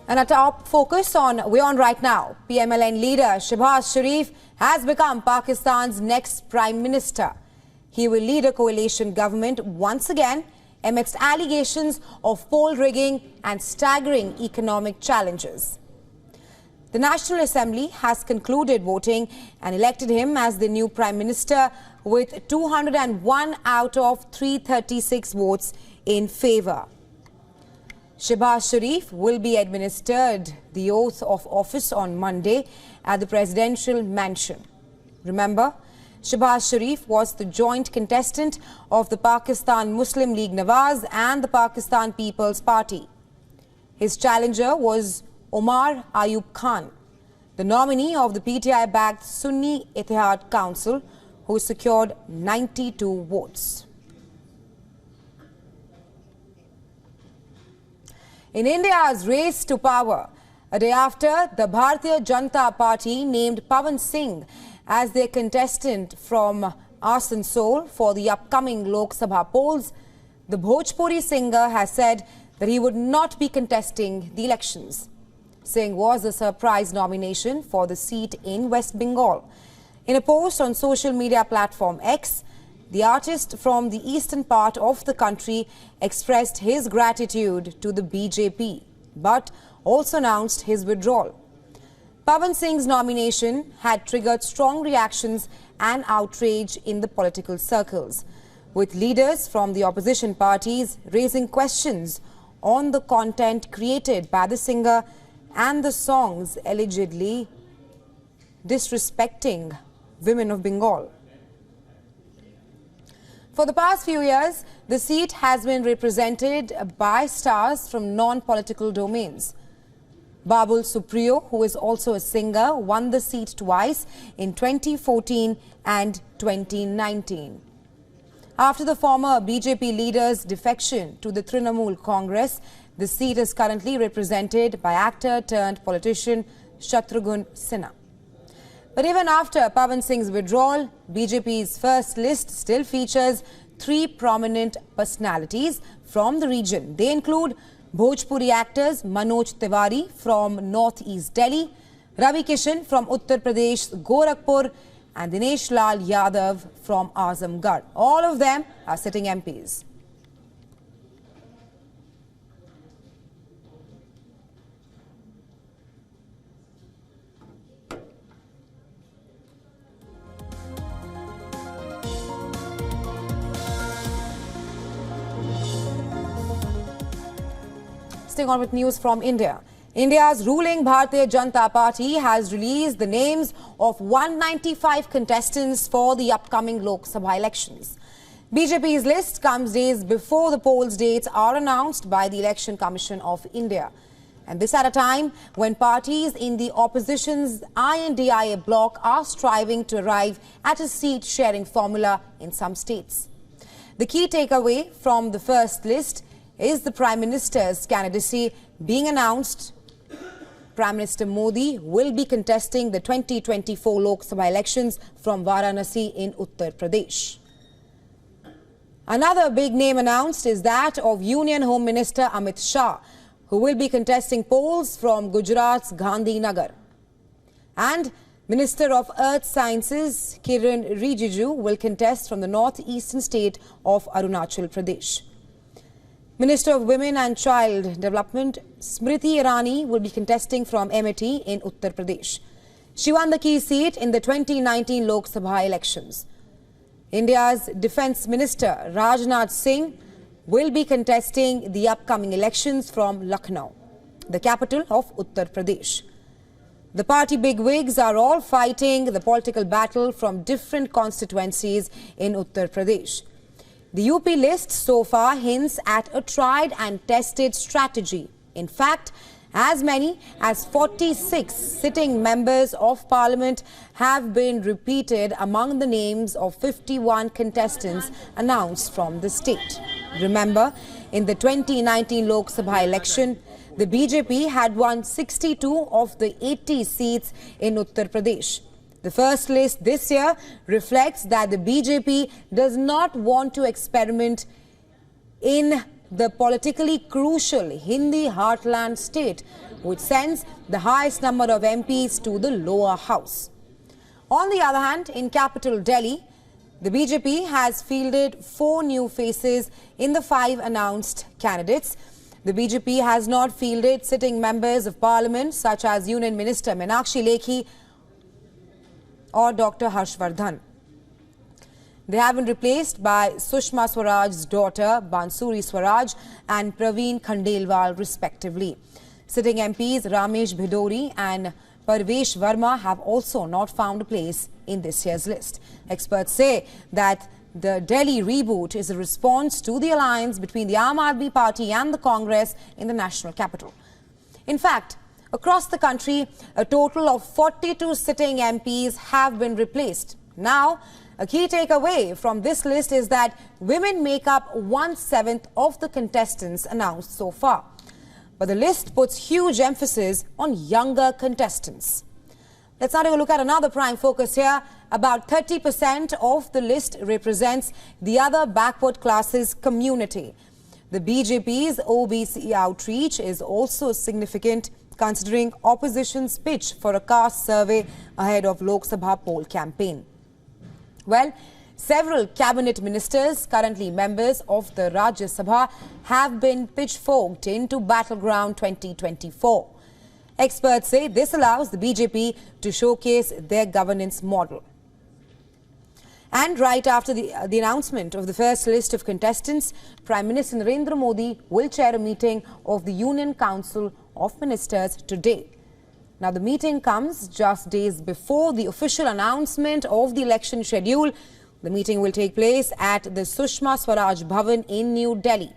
And a top focus on WION right now. PMLN leader Sharif has become Pakistan's next Prime Minister. He will lead a coalition government once again amidst allegations of poll rigging and staggering economic challenges. The National Assembly has concluded voting and elected him as the new Prime Minister with 201 out of 336 votes in favour. Sharif will be administered the oath of office on Monday at the presidential mansion. Remember, Sharif was the joint contestant of the Pakistan Muslim League Nawaz and the Pakistan People's Party. His challenger was Omar Ayub Khan, the nominee of the PTI-backed Sunni Ittihad Council, who secured 92 votes. In India's race to power, a day after, the Bharatiya Janata Party named Pavan Singh as their contestant from Asansol for the upcoming Lok Sabha polls, the Bhojpuri singer has said that he would not be contesting the elections. Singh was a surprise nomination for the seat in West Bengal. In a post on social media platform X, the artist from the eastern part of the country expressed his gratitude to the BJP, but also announced his withdrawal. Pavan Singh's nomination had triggered strong reactions and outrage in the political circles, with leaders from the opposition parties raising questions on the content created by the singer and the songs allegedly disrespecting women of Bengal. For the past few years, the seat has been represented by stars from non-political domains. Babul Supriyo, who is also a singer, won the seat twice in 2014 and 2019. After the former BJP leader's defection to the Trinamool Congress, the seat is currently represented by actor-turned-politician Shatrughan Sinha. But even after Pavan Singh's withdrawal, BJP's first list still features 3 prominent personalities from the region. They include Bhojpuri actors Manoj Tiwari from Northeast Delhi, Ravi Kishan from Uttar Pradesh, Gorakhpur, and Dinesh Lal Yadav from Azamgarh. All of them are sitting MPs. Staying on with news from India. India's ruling Bharatiya Janata Party has released the names of 195 contestants for the upcoming Lok Sabha elections. BJP's list comes days before the polls dates are announced by the Election Commission of India. And this at a time when parties in the opposition's INDIA bloc are striving to arrive at a seat-sharing formula in some states. The key takeaway from the first list is the Prime Minister's candidacy being announced. Prime Minister Modi will be contesting the 2024 Lok Sabha elections from Varanasi in Uttar Pradesh. Another big name announced is that of Union Home Minister Amit Shah, who will be contesting polls from Gujarat's Gandhinagar. And Minister of Earth Sciences Kiran Rijiju will contest from the northeastern state of Arunachal Pradesh. Minister of Women and Child Development Smriti Irani will be contesting from Amity in Uttar Pradesh. She won the key seat in the 2019 Lok Sabha elections. India's Defence Minister Rajnath Singh will be contesting the upcoming elections from Lucknow, the capital of Uttar Pradesh. The party bigwigs are all fighting the political battle from different constituencies in Uttar Pradesh. The UP list so far hints at a tried and tested strategy. In fact, as many as 46 sitting members of parliament have been repeated among the names of 51 contestants announced from the state. Remember, in the 2019 Lok Sabha election, the BJP had won 62 of the 80 seats in Uttar Pradesh. The first list this year reflects that the BJP does not want to experiment in the politically crucial Hindi heartland state which sends the highest number of MPs to the lower house. On the other hand, in capital Delhi, the BJP has fielded 4 new faces in the 5 announced candidates. The BJP has not fielded sitting members of parliament such as Union Minister Meenakshi Lekhi or Dr. Harshvardhan. They have been replaced by Sushma Swaraj's daughter Bansuri Swaraj and Praveen Khandelwal respectively. Sitting MPs Ramesh Bhidori and Parvesh Verma have also not found a place in this year's list. Experts say that the Delhi reboot is a response to the alliance between the Aam Aadmi Party and the Congress in the national capital. In fact, across the country, a total of 42 sitting MPs have been replaced. Now, a key takeaway from this list is that women make up 1/7 of the contestants announced so far. But the list puts huge emphasis on younger contestants. Let's now take a look at another prime focus here. About 30% of the list represents the other backward classes community. The BJP's OBC outreach is also significant considering opposition's pitch for a caste survey ahead of Lok Sabha poll campaign. Well, several cabinet ministers, currently members of the Rajya Sabha, have been pitchforked into Battleground 2024. Experts say this allows the BJP to showcase their governance model. And right after the announcement of the first list of contestants, Prime Minister Narendra Modi will chair a meeting of the Union Council of Ministers today. Now, the meeting comes just days before the official announcement of the election schedule. The meeting will take place at the Sushma Swaraj Bhavan in New Delhi.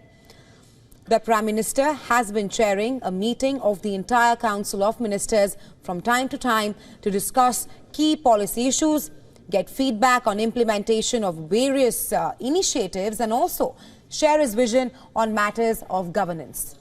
The Prime Minister has been chairing a meeting of the entire Council of Ministers from time to time to discuss key policy issues, get feedback on implementation of various initiatives and also share his vision on matters of governance.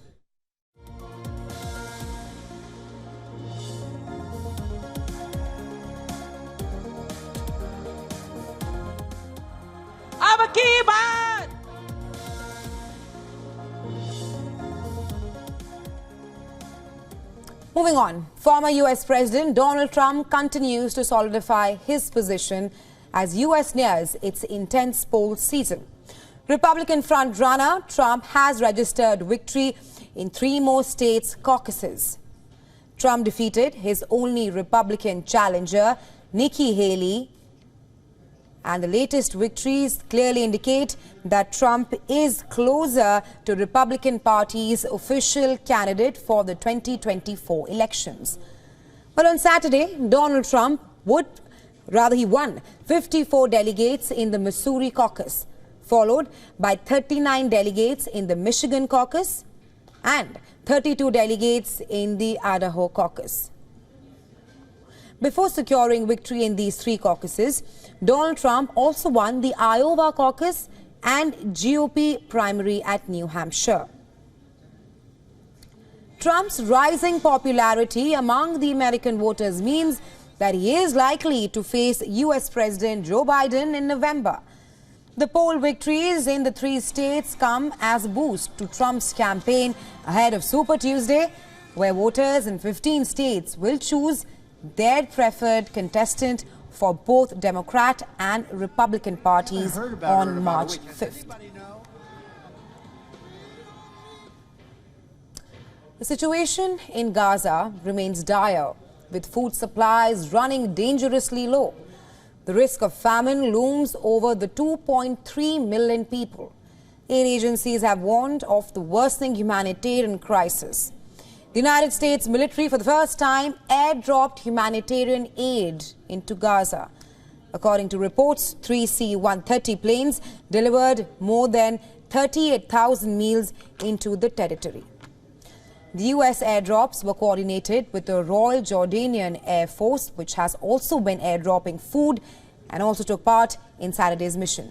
Moving on, former US President Donald Trump continues to solidify his position as US nears its intense poll season. Republican frontrunner Trump has registered victory in 3 more states' caucuses. Trump defeated his only Republican challenger, Nikki Haley, and the latest victories clearly indicate that Trump is closer to Republican Party's official candidate for the 2024 elections. But on Saturday, Donald Trump won 54 delegates in the Missouri caucus, followed by 39 delegates in the Michigan caucus and 32 delegates in the Idaho caucus. Before securing victory in these 3 caucuses, Donald Trump also won the Iowa caucus and GOP primary at New Hampshire. Trump's rising popularity among the American voters means that he is likely to face US President Joe Biden in November. The poll victories in the 3 states come as a boost to Trump's campaign ahead of Super Tuesday, where voters in 15 states will choose their preferred contestant for both Democrat and Republican parties on March 5th. The situation in Gaza remains dire, with food supplies running dangerously low. The risk of famine looms over the 2.3 million people. Aid agencies have warned of the worsening humanitarian crisis. The United States military, for the first time, airdropped humanitarian aid into Gaza. According to reports, 3 C-130 planes delivered more than 38,000 meals into the territory. The U.S. airdrops were coordinated with the Royal Jordanian Air Force, which has also been airdropping food and also took part in Saturday's mission.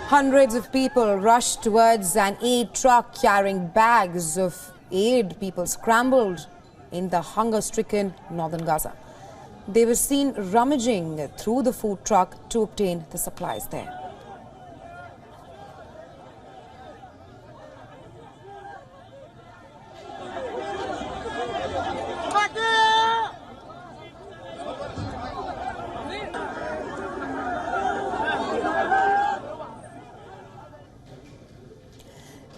Hundreds of people rushed towards an aid truck carrying bags of aid. People scrambled in the hunger-stricken northern Gaza. They were seen rummaging through the food truck to obtain the supplies there.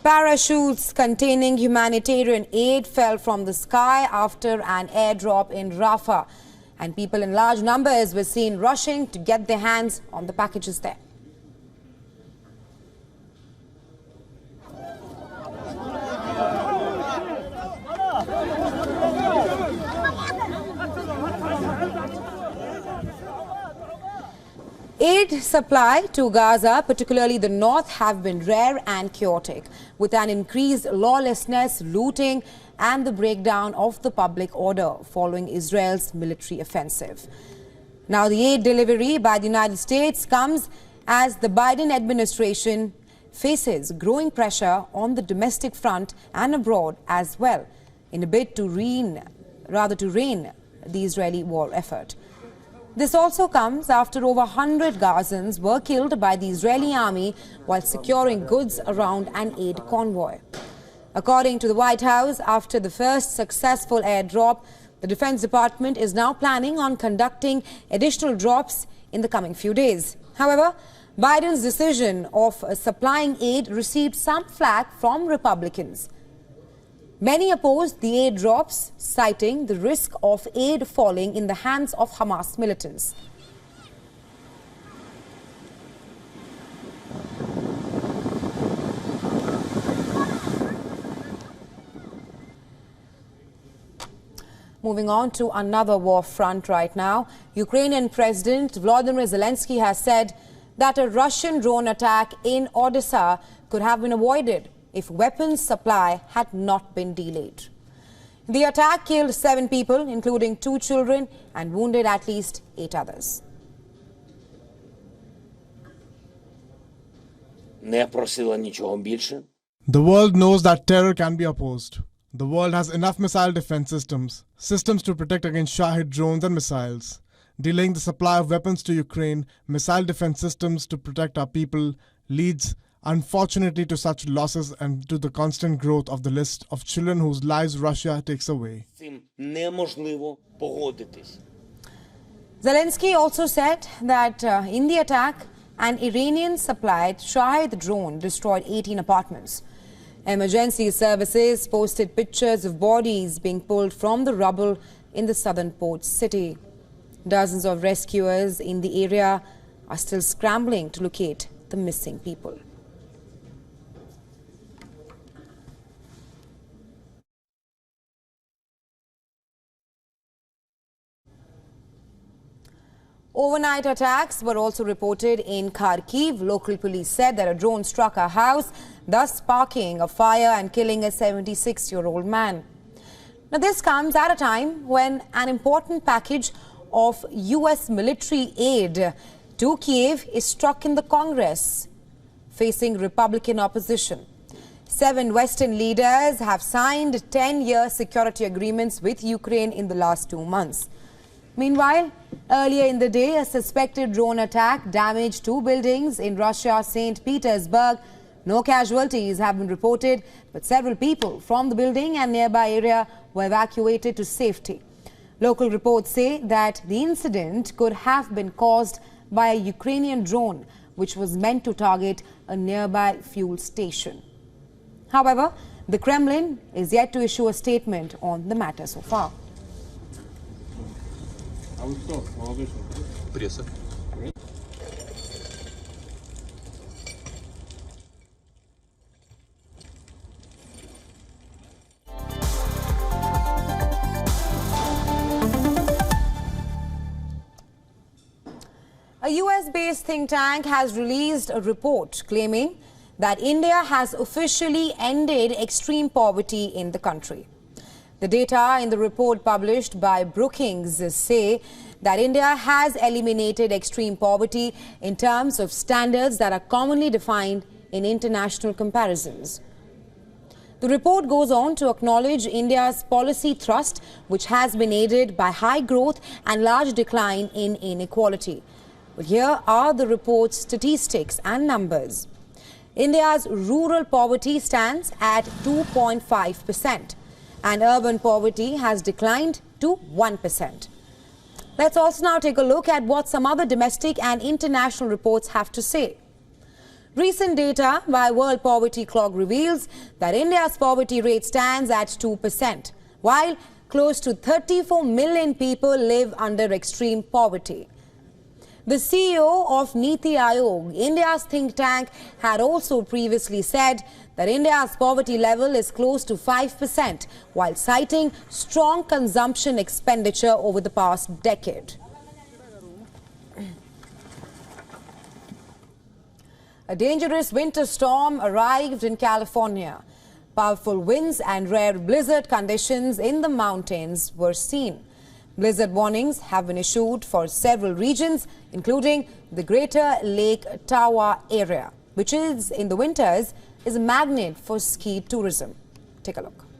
Parachutes containing humanitarian aid fell from the sky after an airdrop in Rafah, and people in large numbers were seen rushing to get their hands on the packages there. Aid supply to Gaza, particularly the north, have been rare and chaotic, with an increased lawlessness, looting and the breakdown of the public order following Israel's military offensive. Now, the aid delivery by the United States comes as the Biden administration faces growing pressure on the domestic front and abroad as well, in a bid to rein the Israeli war effort. This also comes after over 100 Gazans were killed by the Israeli army while securing goods around an aid convoy. According to the White House, after the first successful airdrop, the Defense Department is now planning on conducting additional drops in the coming few days. However, Biden's decision of supplying aid received some flack from Republicans. Many opposed the aid drops, citing the risk of aid falling in the hands of Hamas militants. Moving on to another war front right now. Ukrainian President Volodymyr Zelenskyy has said that a Russian drone attack in Odesa could have been avoided if weapons supply had not been delayed. The attack killed 7 people, including 2 children, and wounded at least 8 others. Не просила нічого більше. The world knows that terror can be opposed. The world has enough missile defense systems to protect against Shahid drones and missiles. Delaying the supply of weapons to Ukraine, missile defense systems to protect our people, leads unfortunately to such losses and to the constant growth of the list of children whose lives Russia takes away. Цим неможливо погодитись. Zelenskyy also said that in the attack, an Iranian-supplied Shahid drone destroyed 18 apartments. Emergency services posted pictures of bodies being pulled from the rubble in the southern port city. Dozens of rescuers in the area are still scrambling to locate the missing people. Overnight attacks were also reported in Kharkiv. Local police said that a drone struck a house, thus sparking a fire and killing a 76-year-old man. Now, this comes at a time when an important package of U.S. military aid to Kiev is stuck in the Congress, facing Republican opposition. 7 Western leaders have signed 10-year security agreements with Ukraine in the last 2 months. Meanwhile, earlier in the day, a suspected drone attack damaged 2 buildings in Russia's St. Petersburg. No casualties have been reported, but several people from the building and nearby area were evacuated to safety. Local reports say that the incident could have been caused by a Ukrainian drone, which was meant to target a nearby fuel station. However, the Kremlin is yet to issue a statement on the matter so far. Пресса. A US-based think tank has released a report claiming that India has officially ended extreme poverty in the country. The data in the report published by Brookings say that India has eliminated extreme poverty in terms of standards that are commonly defined in international comparisons. The report goes on to acknowledge India's policy thrust, which has been aided by high growth and large decline in inequality. But here are the report's statistics and numbers. India's rural poverty stands at 2.5% and urban poverty has declined to 1%. Let's also now take a look at what some other domestic and international reports have to say. Recent data by World Poverty Clock reveals that India's poverty rate stands at 2%, while close to 34 million people live under extreme poverty. The CEO of Niti Aayog, India's think tank, had also previously said that India's poverty level is close to 5%, while citing strong consumption expenditure over the past decade. A dangerous winter storm arrived in California. Powerful winds and rare blizzard conditions in the mountains were seen. Blizzard warnings have been issued for several regions, including the greater Lake Tahoe area, which is in the winters is a magnet for ski tourism. Take a look.